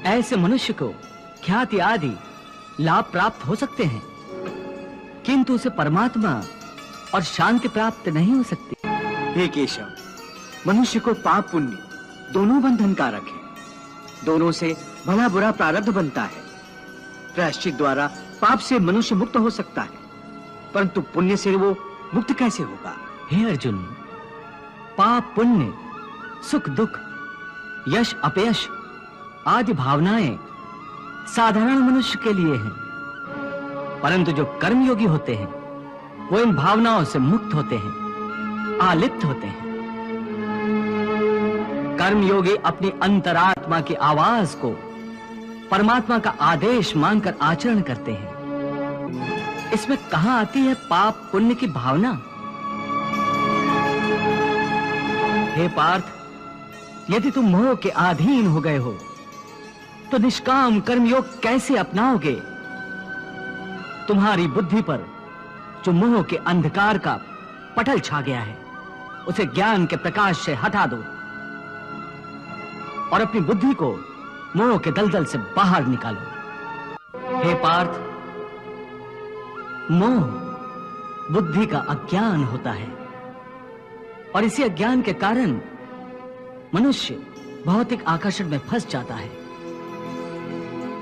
ऐसे मनुष्य को ख्याति आदि लाभ प्राप्त हो सकते हैं, किंतु उसे परमात्मा और शांति प्राप्त नहीं हो सकती। हे केशव, मनुष्य को पाप पुण्य दोनों बंधनकारक हैं। दोनों से भला बुरा प्रारब्ध बनता है। प्रायश्चित द्वारा पाप से मनुष्य मुक्त हो सकता है, परंतु पुण्य से वो मुक्त कैसे होगा? हे अर्जुन, पाप पुण्य, सुख दुख, यश अपयश आदि भावनाएं साधारण मनुष्य के लिए हैं, परंतु जो कर्मयोगी होते हैं वो इन भावनाओं से मुक्त होते हैं, आलिप्त होते हैं। कर्मयोगी अपनी अंतरात्मा की आवाज को परमात्मा का आदेश मानकर आचरण करते हैं। इसमें कहां आती है पाप पुण्य की भावना? हे पार्थ, यदि तुम मोह के अधीन हो गए हो तो निष्काम कर्मयोग कैसे अपनाओगे? तुम्हारी बुद्धि पर जो मोह के अंधकार का पटल छा गया है, उसे ज्ञान के प्रकाश से हटा दो और अपनी बुद्धि को मोह के दलदल से बाहर निकालो। हे पार्थ, मोह बुद्धि का अज्ञान होता है और इसी अज्ञान के कारण मनुष्य भौतिक आकर्षण में फंस जाता है।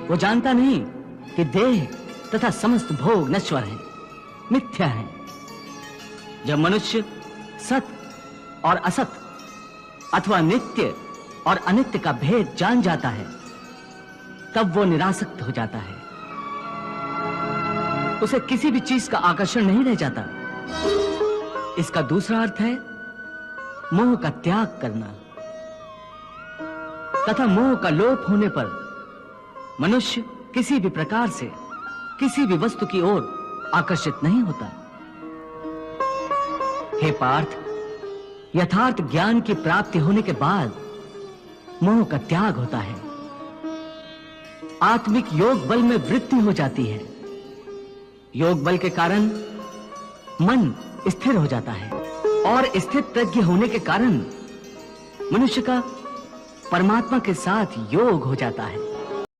वो जानता नहीं कि देह तथा समस्त भोग नश्वर हैं, मिथ्या हैं। जब मनुष्य सत और असत अथवा नित्य और अनित्य का भेद जान जाता है, तब वो निरासक्त हो जाता है। उसे किसी भी चीज का आकर्षण नहीं रह जाता। इसका दूसरा अर्थ है मोह का त्याग करना तथा मोह का लोप होने पर मनुष्य किसी भी प्रकार से किसी भी वस्तु की ओर आकर्षित नहीं होता। हे पार्थ, यथार्थ ज्ञान की प्राप्ति होने के बाद मोह का त्याग होता है। आत्मिक योग बल में वृद्धि हो जाती है। योग बल के कारण मन स्थिर हो जाता है और स्थिर प्रज्ञ होने के कारण मनुष्य का परमात्मा के साथ योग हो जाता है।